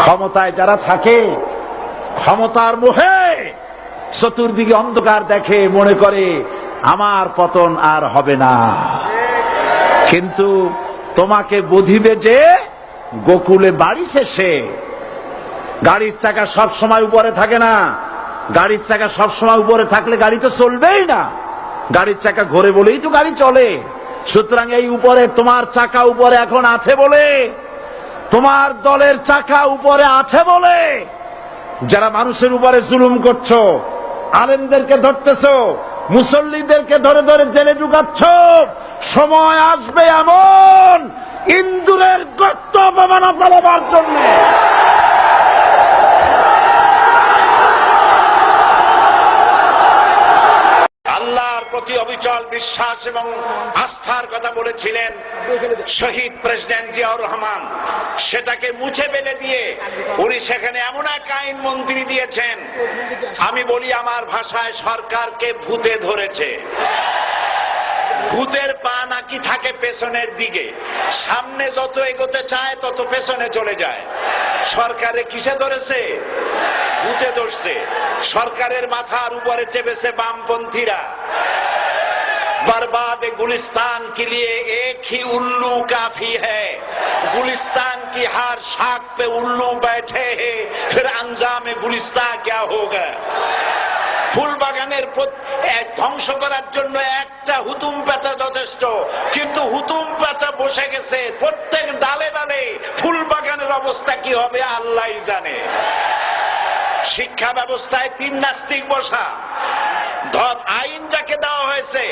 ক্ষমতায় যারা থাকে, ক্ষমতার মোহে চতুর্দিকে অন্ধকার দেখে, মনে করে আমার পতন আর হবে না। কিন্তু তোমাকে বুঝিবে যে গোকুলে বাড়ি শেষে। গাড়ির চাকা সব সময় উপরে থাকে না। গাড়ির চাকা সব সময় উপরে থাকলে গাড়ি তো চলবেই না। গাড়ির চাকা ঘোরে বলেই তো গাড়ি চলে। সুতরাং এই উপরে তোমার চাকা উপরে এখন আছে বলে, তোমার দলের চাকা উপরে আছে বলে যারা মানুষের উপরে জুলুম করছো, আলেমদেরকে ধরতেছো, মুসল্লিদেরকে ধরে ধরে জেলে ঢুকাচ্ছ, সময় আসবে এমন ইন্দুরের গর্ত অপমানা পালাবার জন্য। আল্লাহর প্রতি অবিচল বিশ্বাস এবং আস্থার কথা বলেছিলেন শহীদ প্রেসিডেন্ট জিয়াউর রহমান। সেটাকে মুছে ফেলে দিয়ে উনি সেখানে এমন এক আইন মন্ত্রী দিয়েছেন, আমি বলি আমার ভাষায়, সরকারকে ভূতে ধরেছে। ভূতের পা নাকি থাকে পেছনের দিকে, সামনে যত এগোতে চায় তত পেছনে চলে যায়। সরকারে কিসে ধরেছে? ভূতে ধরছে। সরকারের মাথার উপরে চেপেছে বামপন্থীরা। बर्बाद गुलिस्तान के लिए एक ही उल्लू काफी है। गुलिस्तान की हर शाख पे उल्लू बैठे हैं, फिर अंजाम गुलिस्तान क्या होगा? ফুল বাগানের ধ্বংস করার জন্য একটা হুতুম পেঁচা যথেষ্ট, কিন্তু হুতুম পেঁচা বসে গেছে প্রত্যেক ডালে ডালে। ফুল বাগানের অবস্থা কি হবে আল্লাহই জানে। শিক্ষা ব্যবস্থায় তিন নাস্তিক বসা। আইন যাকে দেওয়া হয়েছে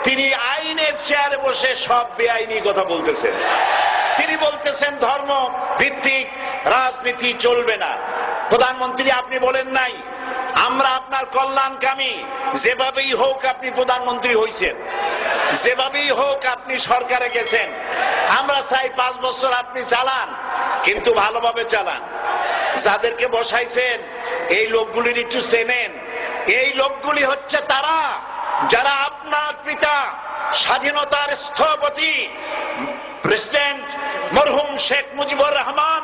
তিনি আইনের চেয়ারে বসে সব বেআইনি কথা বলতেছেন। তিনি বলতেছেন ধর্ম ভিত্তিক রাজনীতি চলবে না। প্রধানমন্ত্রী আপনি বলেন নাই আমরা আপনার কল্যাণকামী, যেভাবেই হোক আপনি প্রধানমন্ত্রী হয়েছেন, যেভাবেই হোক আপনি সরকারে গেছেন, আমরা চাই 5 বছর আপনি চালান, কিন্তু ভালোভাবে চালান। যাদেরকে বসাইছেন এই লোকগুলির একটু চেনেন। এই লোকগুলি হচ্ছে তারা যারা আপনার পিতা স্বাধীনতার স্থপতি প্রেসিডেন্ট মরহুম শেখ মুজিবুর রহমান,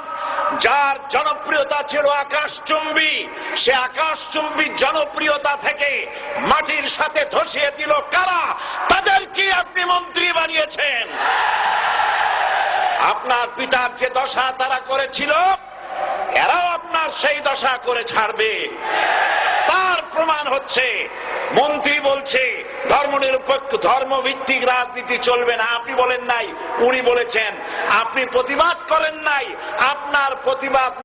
যার জনপ্রিয়তা ছিল আকাশচুম্বী, সে আকাশচুম্বী জনপ্রিয়তা থেকে মাটির সাথে ধসিয়ে দিল কারা? তাদেরকে আপনি মন্ত্রী বানিয়েছেন। আপনার পিতার যে দশা তারা করেছিল, এরাও আপনার সেই দশা করে ছাড়বে। তার প্রমাণ হচ্ছে মন্ত্রী বলছে ধর্মনিরপেক্ষ ধর্মভিত্তিক রাজনীতি চলবে না। আপনি বলেন নাই, উনি বলেছেন। আপনি প্রতিবাদ করেন নাই, আপনার প্রতিবাদ